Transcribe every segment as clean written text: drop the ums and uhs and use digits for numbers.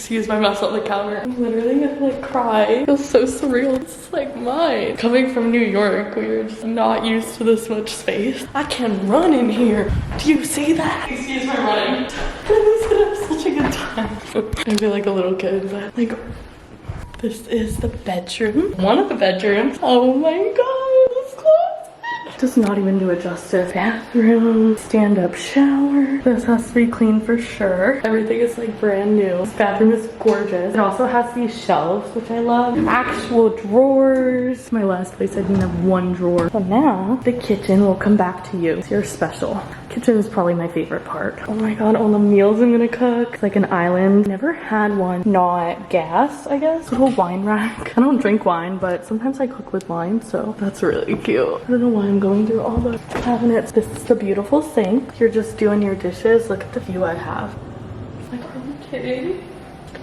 Excuse my mess on the counter. I'm literally gonna like cry. It feels so surreal. This is like mine. Coming from New York, we were just not used to this much space. I can run in here. Do you see that? Excuse my running. I'm gonna have such a good time. I feel like a little kid, but like, this is the bedroom. One of the bedrooms. Oh my god, this closet does not even do it justice. Bathroom, stand-up shower. This has to be clean for sure. Everything is like brand new. This bathroom is gorgeous. It also has these shelves, which I love. Actual drawers. My last place I didn't have one drawer. So now the kitchen will come back to you. You're special. Kitchen is probably my favorite part. Oh my god, all the meals I'm gonna cook. It's like an island. Never had one not gas, I guess. Little wine rack. I don't drink wine, but sometimes I cook with wine, so that's really cute. I don't know why I'm going through all the cabinets. This is the beautiful sink. You're just doing your dishes. Look at the view I have. Like, are you kidding?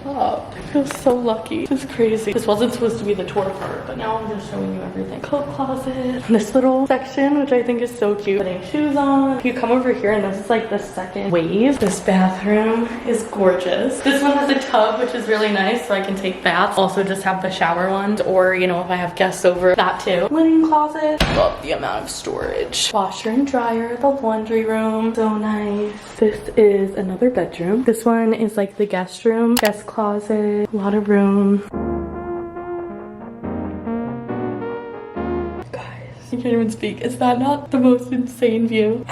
Stop. I feel so lucky. This is crazy. This wasn't supposed to be the tour part, but now I'm just showing you everything. Coat closet. This little section, which I think is so cute. Putting shoes on. If you come over here, and this is like the second wave. This bathroom is gorgeous. This one has a tub, which is really nice, so I can take baths. Also just have the shower ones, or you know, if I have guests over, that too. Linen closet. Love the amount of storage. Washer and dryer. The laundry room. So nice. This is another bedroom. This one is like the guest room. Guest closet, a lot of room. Guys, I can't even speak. Is that not the most insane view?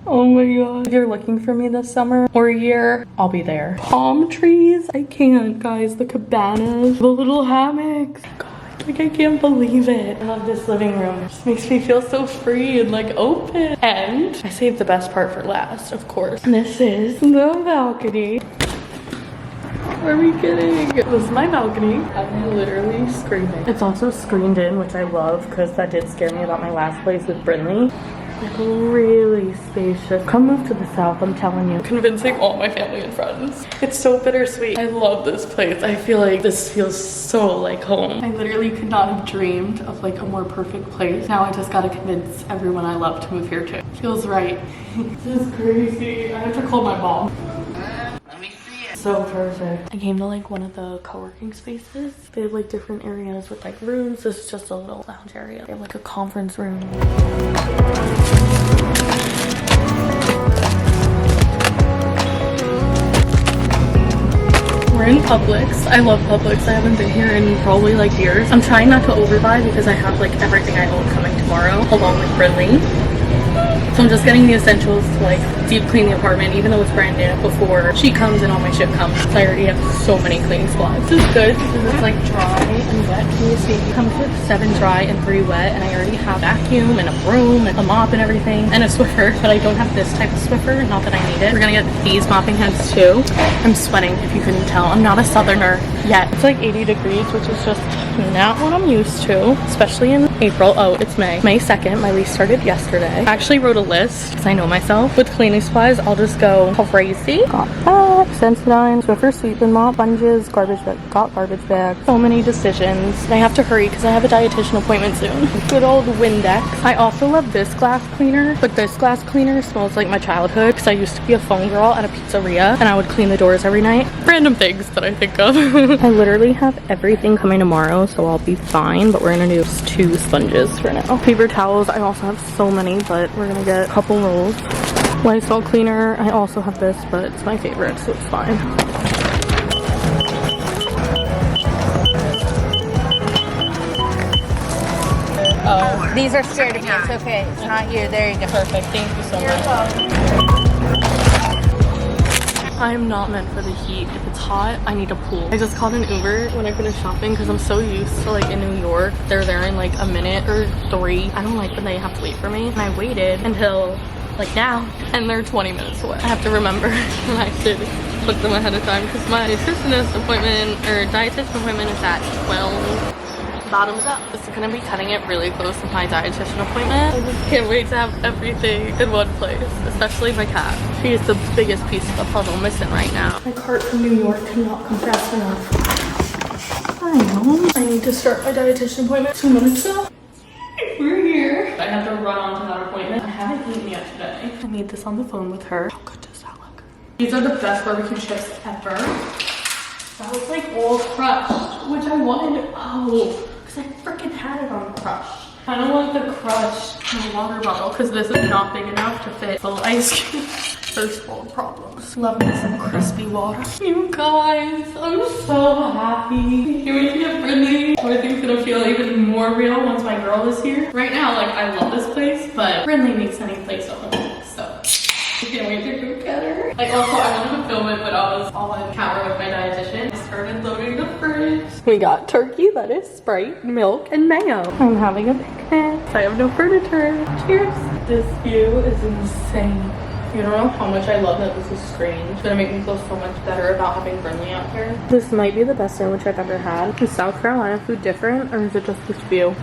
Oh my god. If you're looking for me this summer or year, I'll be there. Palm trees? I can't, guys. The cabanas, the little hammocks. God, like I can't believe it. I love this living room. It just makes me feel so free and like open. And I saved the best part for last, of course. This is the balcony. Are we kidding? This is my balcony. I'm literally screaming. It's also screened in, which I love because that did scare me about my last place with Brindley. Like really spacious. Come move to the south, I'm telling you. Convincing all my family and friends. It's so bittersweet. I love this place. I feel like this feels so like home. I literally could not have dreamed of like a more perfect place. Now I just gotta convince everyone I love to move here too. Feels right. This is crazy. I have to call my mom. So perfect. I came to like one of the co-working spaces. They have like different areas with like rooms. This is just a little lounge area. They have like a conference room. We're in Publix. I love Publix. I haven't been here in probably like years. I'm trying not to overbuy because I have like everything I own coming tomorrow along with Brindley. So I'm just getting the essentials to like deep clean the apartment, even though it's brand new, before she comes and all my shit comes. So I already have so many cleaning supplies. This is good because it's like dry and wet. Can you see? It comes with 7 dry and 3 wet, and I already have vacuum and a broom and a mop and everything and a Swiffer, but I don't have this type of Swiffer. Not that I need it. We're gonna get these mopping heads too. I'm sweating if you couldn't tell. I'm not a southerner yet. It's like 80 degrees, which is just not what I'm used to, especially in April. Oh, it's May 2nd. My lease started yesterday. I actually wrote a list because I know myself. With cleaning supplies, I'll just go crazy. Got that, Sensodyne, Swiffer sweep and mop, sponges, garbage bag, got garbage bag. So many decisions. And I have to hurry because I have a dietitian appointment soon. Good old Windex. I also love this glass cleaner, but this glass cleaner smells like my childhood because I used to be a phone girl at a pizzeria and I would clean the doors every night. Random things that I think of. I literally have everything coming tomorrow, so I'll be fine, but we're gonna do 2 sponges for now. Paper towels, I also have so many, but we're gonna get a couple rolls. Lysol cleaner, I also have this, but it's my favorite, so it's fine. Oh. These are scared of me. It's okay. It's not you. There you go. Perfect. Thank you so much. I'm not meant for the heat. If it's hot, I need a pool. I just called an Uber when I finished shopping because I'm so used to like in New York, they're there in like a minute or 3. I don't like when they have to wait for me. And I waited until like now and they're 20 minutes away. I have to remember I should book them ahead of time because my nutritionist appointment or dietitian appointment is at 12. Bottoms up. Just gonna be cutting it really close to my dietitian appointment. I just can't wait to have everything in one place, especially my cat. She is the biggest piece of the puzzle missing right now. My cart from New York cannot come fast enough. I know. I need to start my dietitian appointment 2 minutes ago. We're here. I have to run on to that appointment. I haven't eaten yet today. I need this on the phone with her. How good does that look? These are the best barbecue chips ever. That was like all crushed, which I wanted. Oh, because I freaking had it on crushed. I don't want the crushed in a water bottle because this is not big enough to fit full ice cube. First world problems. Love me some crispy water. You guys, I'm so happy. Can't wait to get Brindley. Everything's gonna feel even more real once my girl is here. Right now, like, I love this place, but Brindley makes any place a home, so. I can't wait to go get her. Like, also, I wanted to film it, but I was on camera with my dietitian. I started loading the fridge. We got turkey, lettuce, Sprite, milk, and mayo. I'm having a picnic. I have no furniture. Cheers. This view is insane. You don't know how much I love that this is screened. It's gonna make me feel so much better about having Brindley out here. This might be the best sandwich I've ever had. Is South Carolina food different, or is it just this view?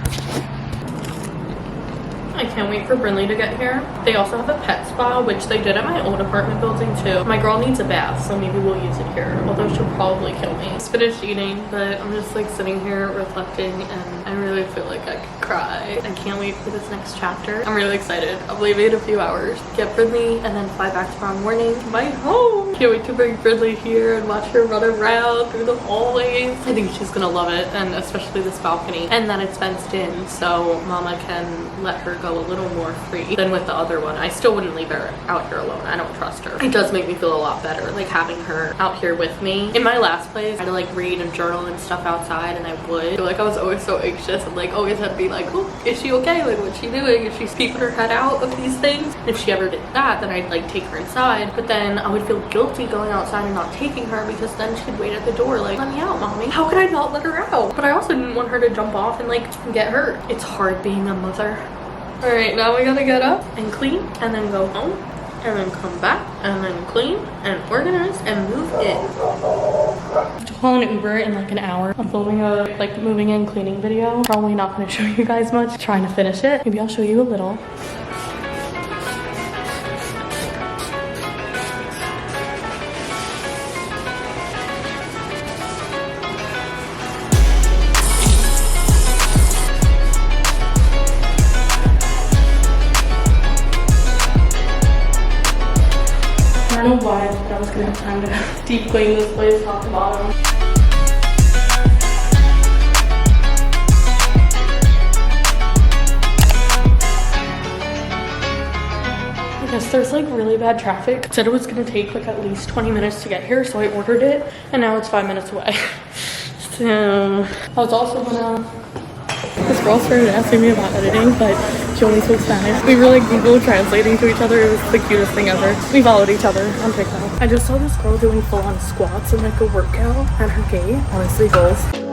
I can't wait for Brindley to get here. They also have a pet spa, which they did at my old apartment building too. My girl needs a bath, so maybe we'll use it here, although she'll probably kill me. Just finished eating, but I'm just like sitting here reflecting, and I really feel like I could cry. I can't wait for this next chapter. I'm really excited. I'll leave in a few hours, get Brindley, and then fly back tomorrow morning to my home. Can't wait to bring Brindley here and watch her run around through the hallways. I think she's gonna love it, and especially this balcony, and that it's fenced in, so Mama can let her go a little more free than with the other one. I still wouldn't leave her out here alone. I don't trust her. It does make me feel a lot better, like having her out here with me. In my last place, I had to like read and journal and stuff outside, and I would. I feel like I was always so anxious and like always had to be like, oh, is she okay? Like, what's she doing? Is she peeping her head out of these things? And if she ever did that, then I'd like take her inside. But then I would feel guilty going outside and not taking her because then she'd wait at the door like, let me out, mommy. How could I not let her out? But I also didn't want her to jump off and like get hurt. It's hard being a mother. All right, now we gotta get up and clean and then go home and then come back and then clean and organize and move in. I'm calling an Uber in like an hour. I'm filming a like moving in cleaning video. Probably not gonna show you guys much. Trying to finish it. Maybe I'll show you a little. I don't know why, but I was gonna have time to deep clean this place top to bottom. I guess there's like really bad traffic. It said it was gonna take like at least 20 minutes to get here, so I ordered it, and now it's 5 minutes away. So I was also gonna. This girl started asking me about editing, but she only spoke Spanish. We were like Google translating to each other. It was the cutest thing ever. We followed each other on TikTok. I just saw this girl doing full-on squats and like a workout at her gate. Honestly, goals.